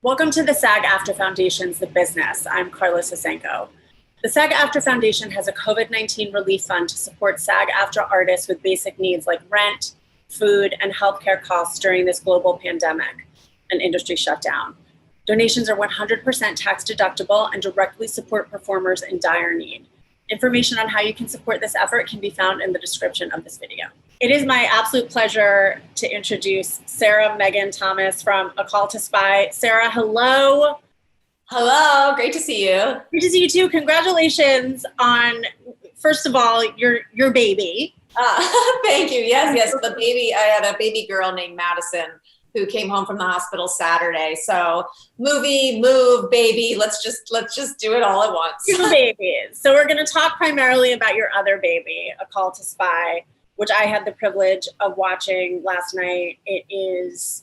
Welcome to the SAG-AFTRA Foundation's The Business. I'm Carla Sosenko. The SAG-AFTRA Foundation has a COVID-19 relief fund to support SAG-AFTRA artists with basic needs like rent, food, and healthcare costs during this global pandemic and industry shutdown. Donations are 100% tax deductible and directly support performers in dire need. Information on how you can support this effort can be found in the description of this video. It is my absolute pleasure to introduce Sarah Megan Thomas from A Call to Spy. Sarah, hello. Hello, great to see you. Great to see you too. Congratulations on, first of all, your baby. Thank you. Yes. The baby, I had a baby girl named Madison who came home from the hospital Saturday. So movie, move, baby, let's just do it all at once. Two babies. So we're going to talk primarily about your other baby, A Call to Spy, which I had the privilege of watching last night. It is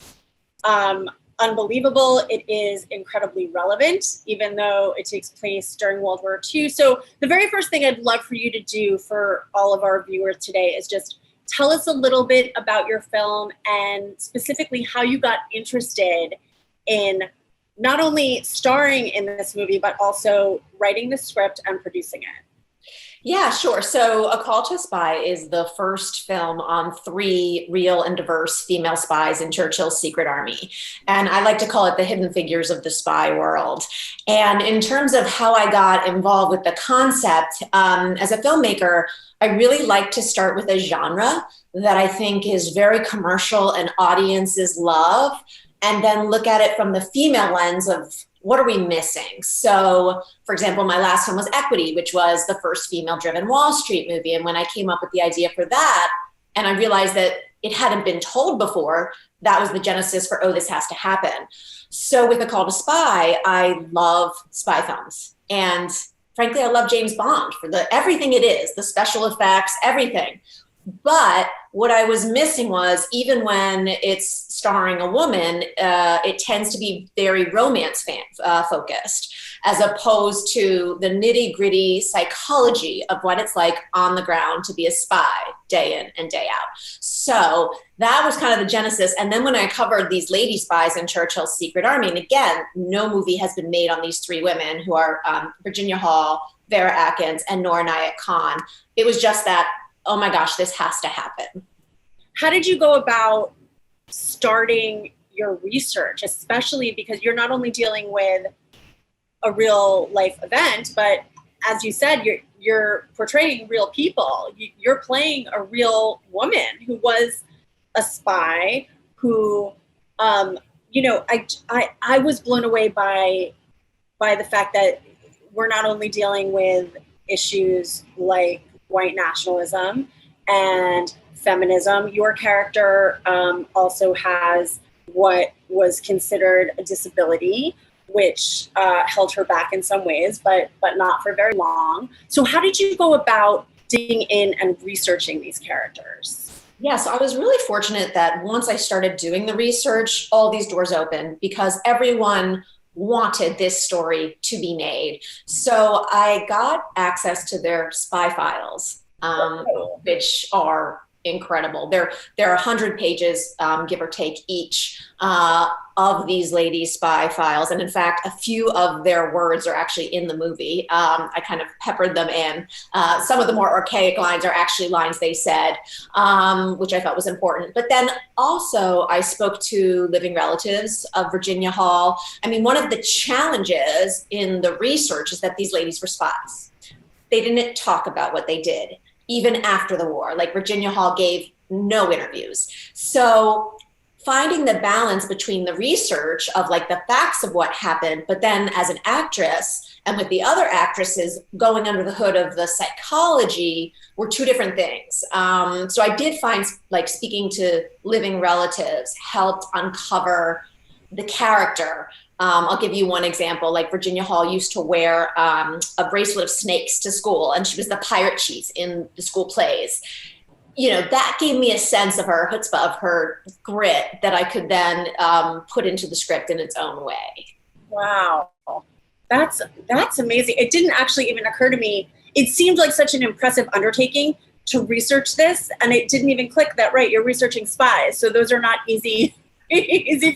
unbelievable. It is incredibly relevant, even though it takes place during World War II. So the very first thing I'd love for you to do for all of our viewers today is just tell us a little bit about your film and specifically how you got interested in not only starring in this movie, but also writing the script and producing it. Yeah, sure. So A Call to Spy is the first film on 3 real and diverse female spies in Churchill's secret army. And I like to call it the hidden figures of the spy world. And in terms of how I got involved with the concept, as a filmmaker, I really like to start with a genre that I think is very commercial and audiences love, and then look at it from the female lens of what are we missing? So, for example, my last film was Equity, which was the first female-driven Wall Street movie. And when I came up with the idea for that, and I realized that it hadn't been told before, that was the genesis for, oh, this has to happen. So with A Call to Spy, I love spy films. And frankly, I love James Bond for everything it is, the special effects, everything. But what I was missing was, even when it's starring a woman, it tends to be very romance focused, as opposed to the nitty gritty psychology of what it's like on the ground to be a spy day in and day out. So that was kind of the genesis. And then when I covered these lady spies in Churchill's secret army, and again, no movie has been made on these 3 women who are Virginia Hall, Vera Atkins, and Noor Inayat Khan. It was just that, oh my gosh, this has to happen. How did you go about starting your research, especially because you're not only dealing with a real life event, but as you said, you're portraying real people. You're playing a real woman who was a spy who, I was blown away by the fact that we're not only dealing with issues like white nationalism and feminism. Your character also has what was considered a disability, which held her back in some ways, but not for very long. So how did you go about digging in and researching these characters? Yeah, so I was really fortunate that once I started doing the research, all these doors opened because everyone wanted this story to be made. So I got access to their spy files, which are incredible. They're 100 pages, give or take, each of these ladies' spy files. And in fact, a few of their words are actually in the movie. I kind of peppered them in. Some of the more archaic lines are actually lines they said, which I thought was important. But then also I spoke to living relatives of Virginia Hall. I mean, one of the challenges in the research is that these ladies were spies. They didn't talk about what they did, even after the war. Like Virginia Hall gave no interviews. So finding the balance between the research of like the facts of what happened, but then as an actress and with the other actresses going under the hood of the psychology were 2 different things. So I did find like speaking to living relatives helped uncover the character. I'll give you one example. Like Virginia Hall used to wear a bracelet of snakes to school, and she was the pirate chief in the school plays. You know, that gave me a sense of her chutzpah, of her grit that I could then put into the script in its own way. Wow, that's amazing. It didn't actually even occur to me. It seemed like such an impressive undertaking to research this, and it didn't even click that, right, you're researching spies. So those are not easy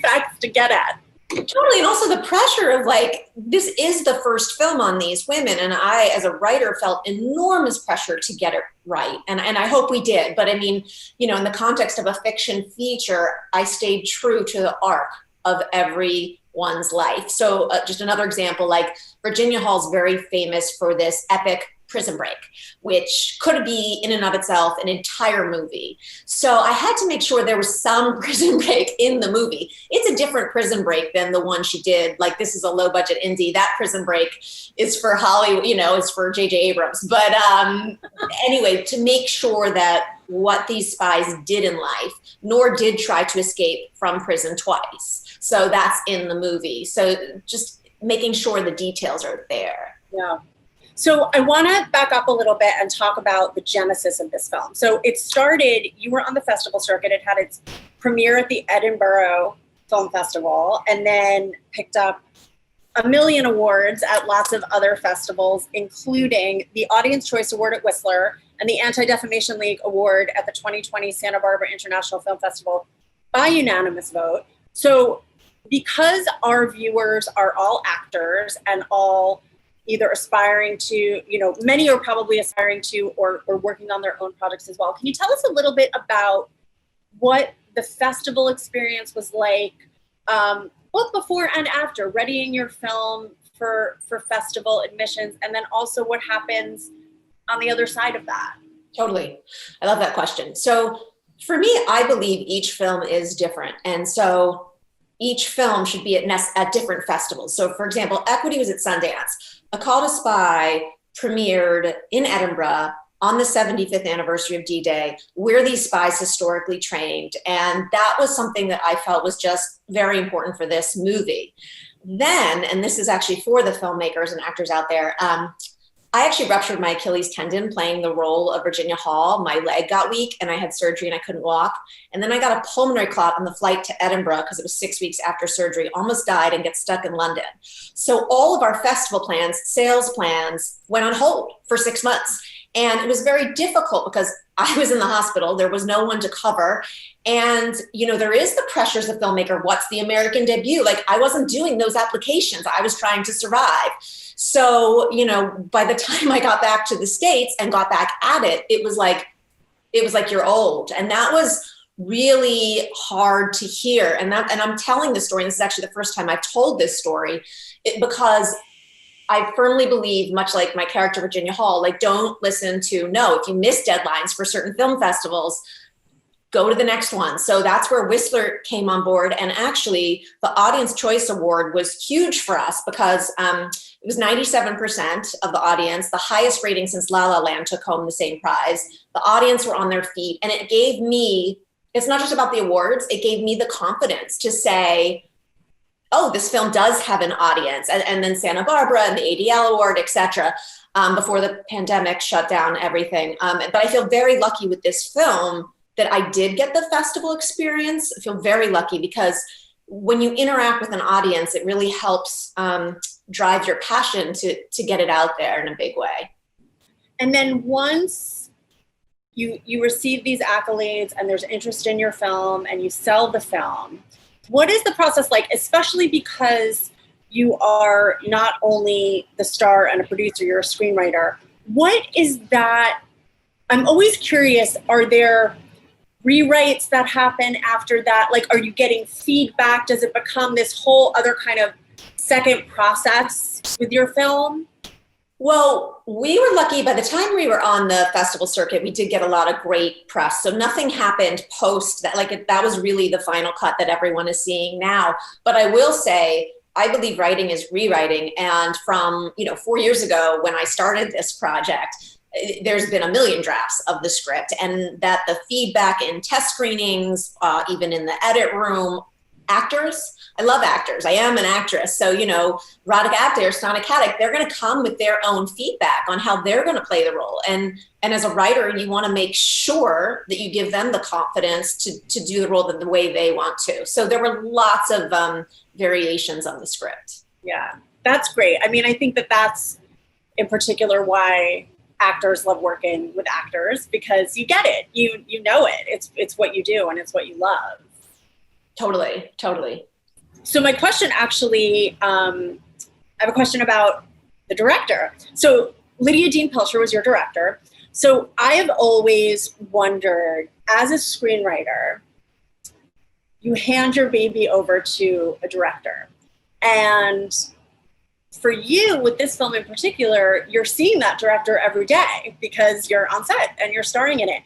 facts to get at. Totally. And also the pressure of like, this is the first film on these women. And I, as a writer, felt enormous pressure to get it right. And I hope we did. But I mean, you know, in the context of a fiction feature, I stayed true to the arc of everyone's life. So just another example, like Virginia Hall's very famous for this epic prison break, which could be in and of itself an entire movie. So I had to make sure there was some prison break in the movie. It's a different prison break than the one she did. Like, this is a low budget indie. That prison break is for Hollywood, you know, it's for J.J. Abrams. But anyway, to make sure that what these spies did in life, nor did try to escape from prison twice. So that's in the movie. So just making sure the details are there. Yeah. So I want to back up a little bit and talk about the genesis of this film. So it started, you were on the festival circuit. It had its premiere at the Edinburgh Film Festival and then picked up a million awards at lots of other festivals, including the Audience Choice Award at Whistler and the Anti-Defamation League Award at the 2020 Santa Barbara International Film Festival by unanimous vote. So because our viewers are all actors and all either aspiring to, you know, many are probably aspiring to or working on their own projects as well. Can you tell us a little bit about what the festival experience was like, both before and after, readying your film for festival admissions, and then also what happens on the other side of that? Totally. I love that question. So for me, I believe each film is different. And so each film should be at different festivals. So for example, Equity was at Sundance. A Call to Spy premiered in Edinburgh on the 75th anniversary of D-Day, where these spies historically trained. And that was something that I felt was just very important for this movie. Then, and this is actually for the filmmakers and actors out there, I actually ruptured my Achilles tendon playing the role of Virginia Hall. My leg got weak and I had surgery and I couldn't walk. And then I got a pulmonary clot on the flight to Edinburgh because it was 6 weeks after surgery, almost died and get stuck in London. So all of our festival plans, sales plans went on hold for 6 months. And it was very difficult because I was in the hospital. There was no one to cover. And, you know, there is the pressures of filmmaker. What's the American debut? Like, I wasn't doing those applications. I was trying to survive. So, you know, by the time I got back to the States and got back at it, it was like you're old. And that was really hard to hear. And I'm telling this story, and this is actually the first time I've told this story, because I firmly believe, much like my character Virginia Hall, like, don't listen to, no, if you miss deadlines for certain film festivals, go to the next one. So that's where Whistler came on board. And actually the Audience Choice Award was huge for us because it was 97% of the audience, the highest rating since La La Land took home the same prize. The audience were on their feet. And it gave me, it's not just about the awards, it gave me the confidence to say, oh, this film does have an audience. And then Santa Barbara and the ADL Award, et cetera, before the pandemic shut down everything. But I feel very lucky with this film that I did get the festival experience. I feel very lucky because when you interact with an audience, it really helps drive your passion to get it out there in a big way. And then once you receive these accolades and there's interest in your film and you sell the film, what is the process like, especially because you are not only the star and a producer, you're a screenwriter. What is that? I'm always curious, are there rewrites that happen after that? Like, are you getting feedback? Does it become this whole other kind of second process with your film? Well, we were lucky. By the time we were on the festival circuit, we did get a lot of great press. So nothing happened post that. Like, that was really the final cut that everyone is seeing now. But I will say, I believe writing is rewriting. And from, 4 years ago when I started this project, there's been a million drafts of the script, and that the feedback in test screenings, even in the edit room, actors, I love actors. I am an actress. So, Radhika Apte or Stana Katic, they're going to come with their own feedback on how they're going to play the role. And as a writer, you want to make sure that you give them the confidence to do the role the way they want to. So there were lots of variations on the script. Yeah, that's great. I mean, I think that's in particular why actors love working with actors, because you get it. You know it. It's what you do and it's what you love. Totally. So my question actually, I have a question about the director. So Lydia Dean Pilcher was your director. So I have always wondered, as a screenwriter, you hand your baby over to a director. And for you, with this film in particular, you're seeing that director every day because you're on set and you're starring in it.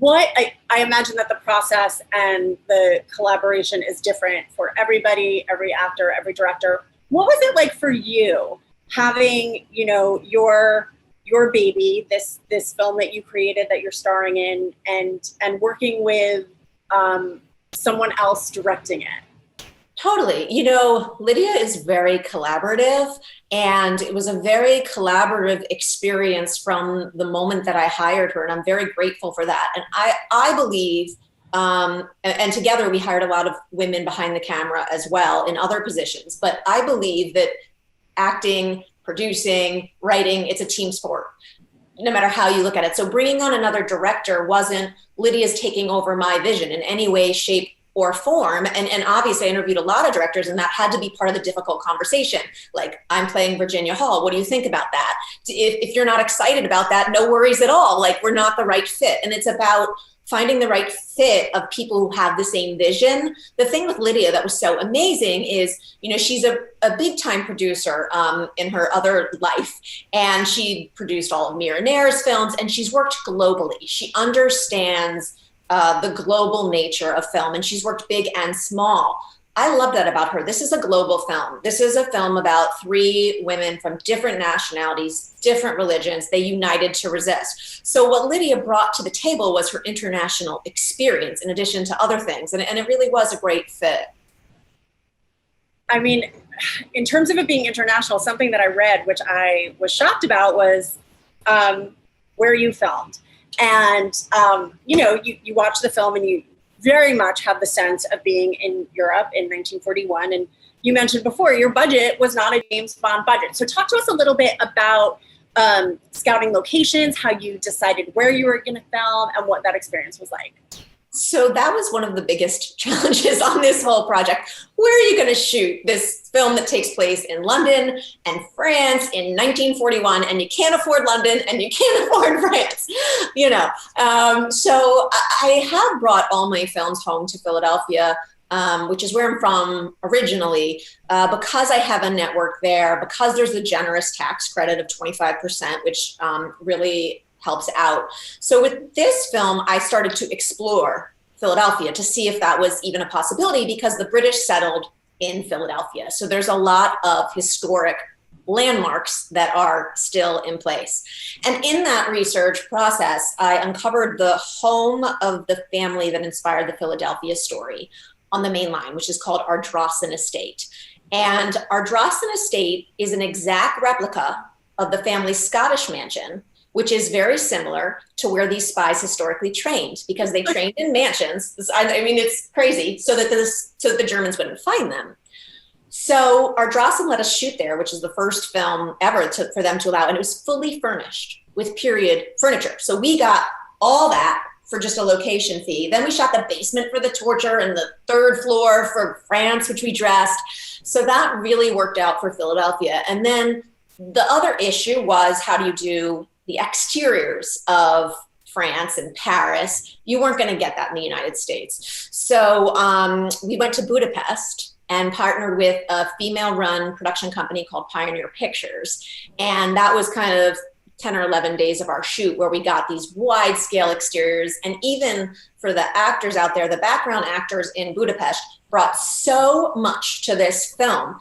I imagine that the process and the collaboration is different for everybody, every actor, every director. What was it like for you having, your baby, this film that you created that you're starring in, and working with someone else directing it? Totally. Lydia is very collaborative, and it was a very collaborative experience from the moment that I hired her, and I'm very grateful for that. And I believe, and together we hired a lot of women behind the camera as well in other positions, but I believe that acting, producing, writing, it's a team sport, no matter how you look at it. So bringing on another director wasn't Lydia's taking over my vision in any way, shape, or form. And obviously I interviewed a lot of directors, and that had to be part of the difficult conversation. Like, I'm playing Virginia Hall. What do you think about that? If you're not excited about that, no worries at all. Like, we're not the right fit. And it's about finding the right fit of people who have the same vision. The thing with Lydia that was so amazing is, she's a big time producer in her other life. And she produced all of Mira Nair's films, and she's worked globally. She understands the global nature of film, and she's worked big and small. I love that about her. This is a global film. This is a film about 3 women from different nationalities, different religions. They united to resist. So what Lydia brought to the table was her international experience in addition to other things. And it really was a great fit. I mean, in terms of it being international, something that I read, which I was shocked about, was where you filmed. And, you watch the film and you very much have the sense of being in Europe in 1941. And you mentioned before, your budget was not a James Bond budget. So talk to us a little bit about scouting locations, how you decided where you were going to film, and what that experience was like. So that was one of the biggest challenges on this whole project. Where are you going to shoot this film that takes place in London and France in 1941, and you can't afford London and you can't afford France, So I have brought all my films home to Philadelphia, which is where I'm from originally, because I have a network there, because there's a generous tax credit of 25%, which really helps out. So with this film, I started to explore Philadelphia to see if that was even a possibility, because the British settled in Philadelphia. So there's a lot of historic landmarks that are still in place. And in that research process, I uncovered the home of the family that inspired the Philadelphia story on the main line, which is called Ardrossan Estate. And Ardrossan Estate is an exact replica of the family's Scottish mansion, which is very similar to where these spies historically trained, because they trained in mansions. I mean, it's crazy, so that the Germans wouldn't find them. So Ardrossan let us shoot there, which is the first film ever for them to allow, and it was fully furnished with period furniture. So we got all that for just a location fee. Then we shot the basement for the torture and the 3rd floor for France, which we dressed. So that really worked out for Philadelphia. And then the other issue was, how do you do the exteriors of France and Paris? You weren't going to get that in the United States. So we went to Budapest and partnered with a female-run production company called Pioneer Pictures. And that was kind of 10 or 11 days of our shoot, where we got these wide-scale exteriors. And even for the actors out there, the background actors in Budapest brought so much to this film,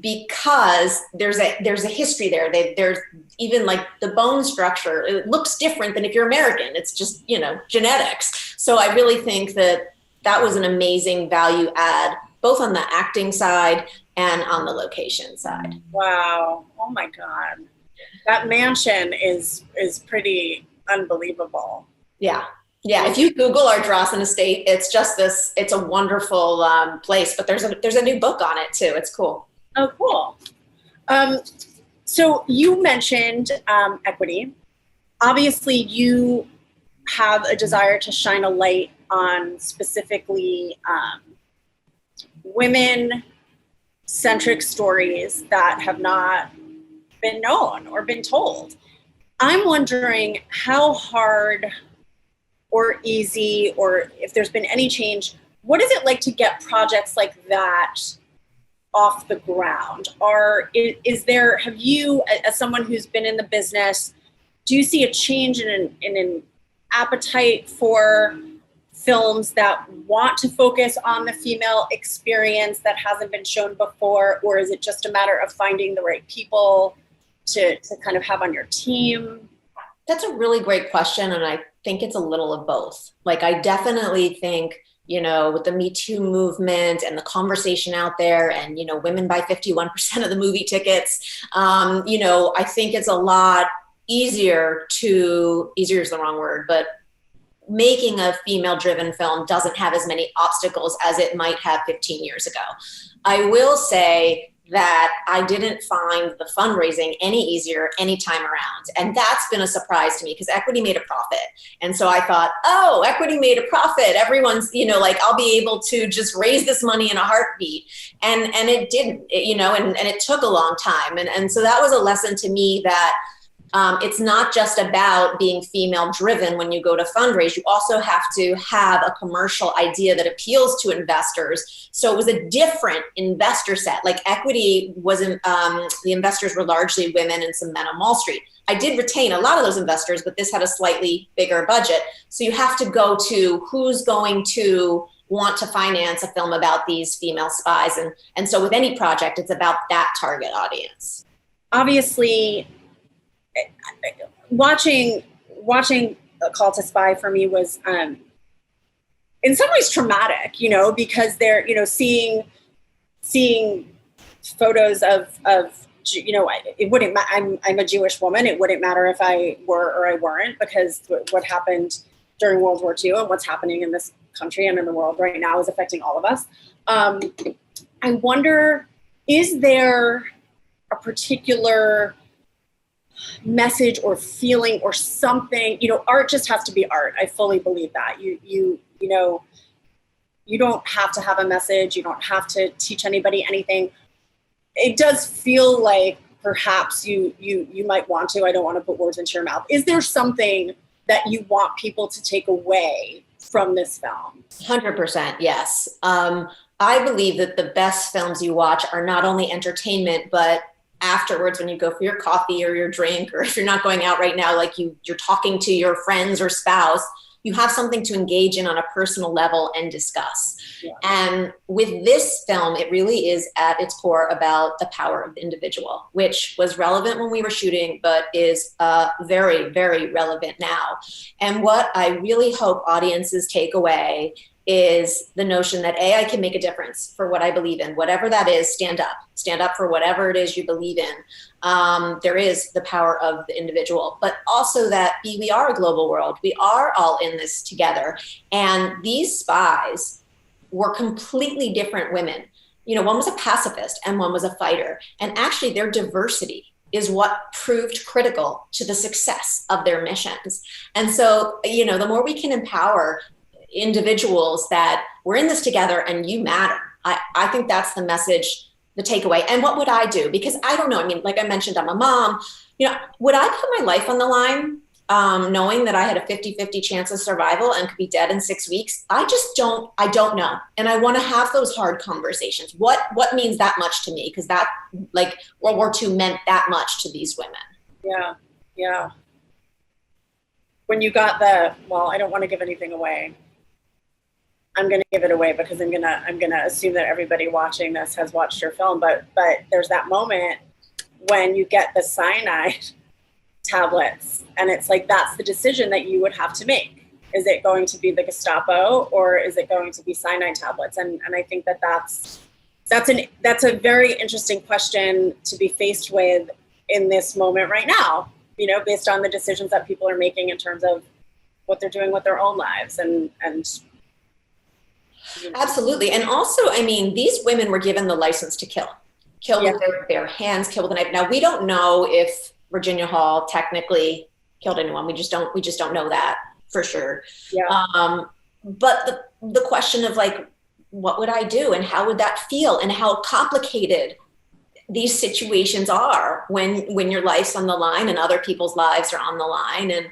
because there's a history there. There's even like the bone structure. It looks different than if you're American. It's just, genetics. So I really think that was an amazing value add, both on the acting side and on the location side. Wow. Oh my God. That mansion is pretty unbelievable. Yeah. Yeah, if you Google Ardrossan Estate, it's just this, it's a wonderful place, but there's a new book on it too. It's cool. Oh, cool. So you mentioned equity. Obviously, you have a desire to shine a light on specifically women centric stories that have not been known or been told. I'm wondering how hard or easy, or if there's been any change, what is it like to get projects like that off the ground? Have you, as someone who's been in the business, do you see a change in an appetite for films that want to focus on the female experience that hasn't been shown before? Or is it just a matter of finding the right people to kind of have on your team? That's a really great question. And I think it's a little of both. Like, I definitely think, with the Me Too movement and the conversation out there and, women buy 51% of the movie tickets, I think it's a lot easier is the wrong word, but making a female-driven film doesn't have as many obstacles as it might have 15 years ago. I will say that I didn't find the fundraising any easier any time around. And that's been a surprise to me because Equity made a profit. And so I thought, oh, Equity made a profit. Everyone's, I'll be able to just raise this money in a heartbeat. And it didn't, and it took a long time. And so that was a lesson to me that it's not just about being female driven when you go to fundraise. You also have to have a commercial idea that appeals to investors. So it was a different investor set. Like Equity wasn't, the investors were largely women and some men on Wall Street. I did retain a lot of those investors, but this had a slightly bigger budget. So you have to go to who's going to want to finance a film about these female spies. And so with any project, it's about that target audience. Obviously, watching A Call to Spy for me was in some ways traumatic, because they're, seeing photos of it wouldn't I'm a Jewish woman. It wouldn't matter if I were or I weren't, because what happened during World War II and what's happening in this country and in the world right now is affecting all of us. I wonder, is there a particular message or feeling or something? Art just has to be art. I fully believe that. You don't have to have a message. You don't have to teach anybody anything. It does feel like perhaps you might want to. I don't want to put words into your mouth. Is there something that you want people to take away from this film? 100%, yes. I believe that the best films you watch are not only entertainment, but afterwards, when you go for your coffee or your drink, or if you're not going out right now, like you're talking to your friends or spouse, you have something to engage in on a personal level and discuss. Yeah. And with this film, it really is at its core about the power of the individual, which was relevant when we were shooting, but is very, very relevant now. And what I really hope audiences take away is the notion that I can make a difference for what I believe in. Whatever that is, stand up for whatever it is you believe in. There is the power of the individual, but also that we are a global world. We are all in this together. And these spies were completely different women. One was a pacifist and one was a fighter. And actually their diversity is what proved critical to the success of their missions. And so, the more we can empower individuals that we're in this together and you matter. I think that's the message, the takeaway. And what would I do? Because I don't know. I mean, like I mentioned, I'm a mom. Would I put my life on the line knowing that I had a 50-50 chance of survival and could be dead in 6 weeks? I don't know. And I want to have those hard conversations. What means that much to me? Because that, like, World War II meant that much to these women. Yeah. Yeah. When you got I don't want to give anything away. I'm going to give it away because I'm going to assume that everybody watching this has watched your film, but there's that moment when you get the cyanide tablets and it's like, that's the decision that you would have to make. Is it going to be the Gestapo or is it going to be cyanide tablets? And I think that's a very interesting question to be faced with in this moment right now, based on the decisions that people are making in terms of what they're doing with their own lives and Absolutely. And also, I mean, these women were given the license to kill with their bare hands, kill with a knife. Now, we don't know if Virginia Hall technically killed anyone. We just don't know that for sure. Yeah. But the question of, like, what would I do? And how would that feel? And how complicated these situations are when your life's on the line and other people's lives are on the line. And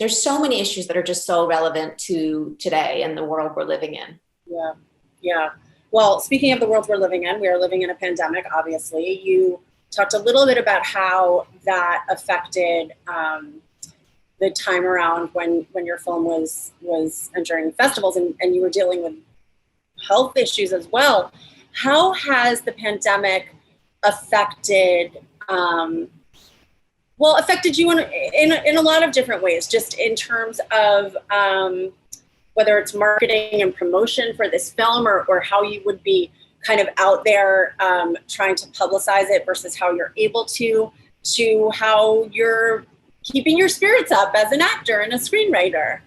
there's so many issues that are just so relevant to today and the world we're living in. Yeah. Yeah. Well, speaking of the world we're living in, we are living in a pandemic, obviously. You talked a little bit about how that affected the time around when your film was entering festivals and you were dealing with health issues as well. How has the pandemic affected affected you in a lot of different ways, just in terms of whether it's marketing and promotion for this film or how you would be kind of out there trying to publicize it versus how you're able to how you're keeping your spirits up as an actor and a screenwriter?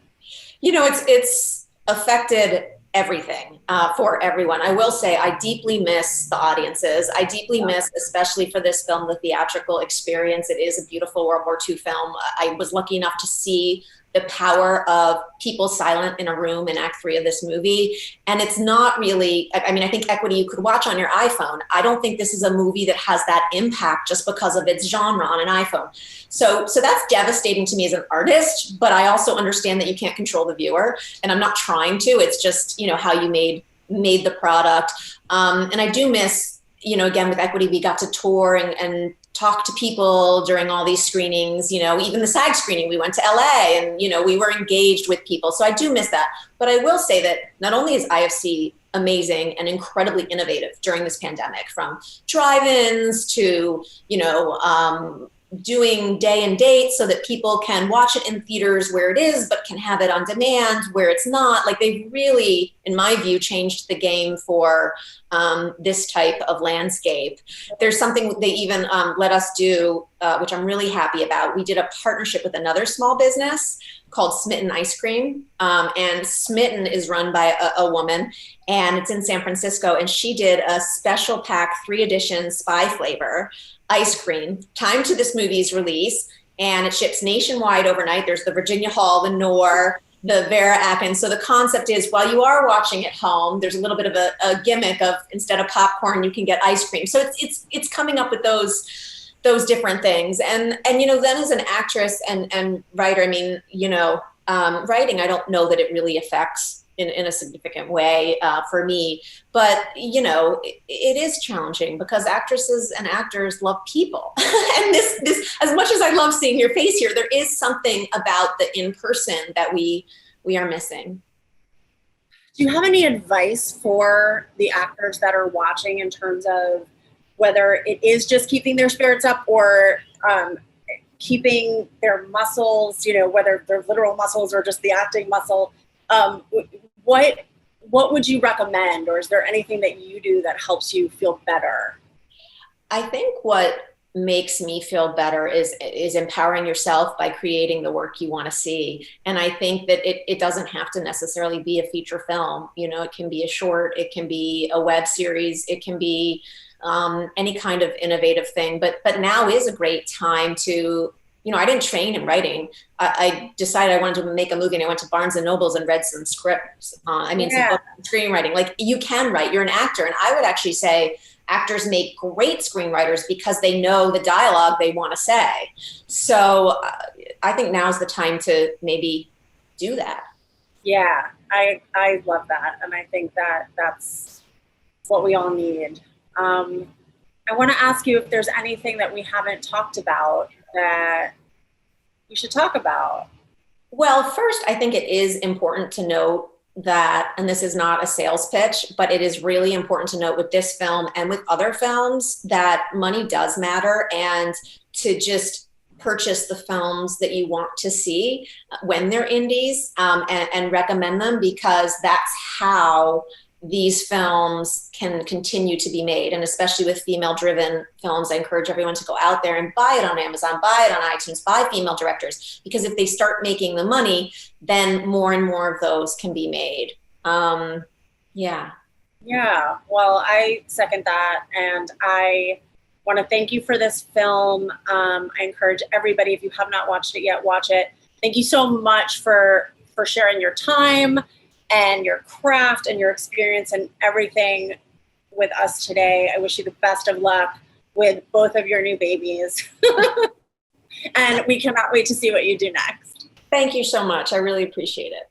It's affected everything for everyone. I will say I deeply miss the audiences. I deeply miss, especially for this film, the theatrical experience. It is a beautiful World War II film. I was lucky enough to see the power of people silent in a room in Act 3 of this movie. And it's not really, I think Equity you could watch on your iPhone. I don't think this is a movie that has that impact just because of its genre on an iPhone. So that's devastating to me as an artist, but I also understand that you can't control the viewer, and I'm not trying to. It's just, how you made the product. And I do miss, again, with Equity, we got to tour and talk to people during all these screenings, even the SAG screening, we went to LA and, we were engaged with people. So I do miss that. But I will say that not only is IFC amazing and incredibly innovative during this pandemic, from drive-ins to, doing day and date so that people can watch it in theaters where it is, but can have it on demand where it's not. Like, they really, in my view, changed the game for this type of landscape. There's something they even let us do, which I'm really happy about. We did a partnership with another small business called Smitten Ice Cream. And Smitten is run by a woman, and it's in San Francisco. And she did a special pack 3 edition spy flavor ice cream timed to this movie's release, and it ships nationwide overnight. There's the Virginia Hall, the Knorr, the Vera Atkins. So the concept is, while you are watching at home, there's a little bit of a gimmick of, instead of popcorn, you can get ice cream. So it's coming up with those different things. And then as an actress and writer, writing, I don't know that it really affects in a significant way for me. But, it is challenging because actresses and actors love people. And this, as much as I love seeing your face here, there is something about the in-person that we are missing. Do you have any advice for the actors that are watching in terms of whether it is just keeping their spirits up or keeping their muscles, whether they're literal muscles or just the acting muscle? What would you recommend, or is there anything that you do that helps you feel better? I think what makes me feel better is empowering yourself by creating the work you want to see. And I think that it doesn't have to necessarily be a feature film. It can be a short, it can be a web series, it can be any kind of innovative thing. But now is a great time to, I didn't train in writing. I decided I wanted to make a movie, and I went to Barnes and Nobles and read some scripts. Some screenwriting. Like, you can write, you're an actor. And I would actually say actors make great screenwriters because they know the dialogue they want to say. So I think now's the time to maybe do that. Yeah, I love that. And I think that that's what we all need. I want to ask you if there's anything that we haven't talked about that we should talk about. Well, first, I think it is important to note that, and this is not a sales pitch, but it is really important to note with this film and with other films that money does matter, and to just purchase the films that you want to see when they're indies, and recommend them, because that's how these films can continue to be made. And especially with female-driven films, I encourage everyone to go out there and buy it on Amazon, buy it on iTunes, buy female directors, because if they start making the money, then more and more of those can be made. Yeah, well, I second that. And I want to thank you for this film. I encourage everybody, if you have not watched it yet, watch it. Thank you so much for sharing your time and your craft and your experience and everything with us today. I wish you the best of luck with both of your new babies. And we cannot wait to see what you do next. Thank you so much. I really appreciate it.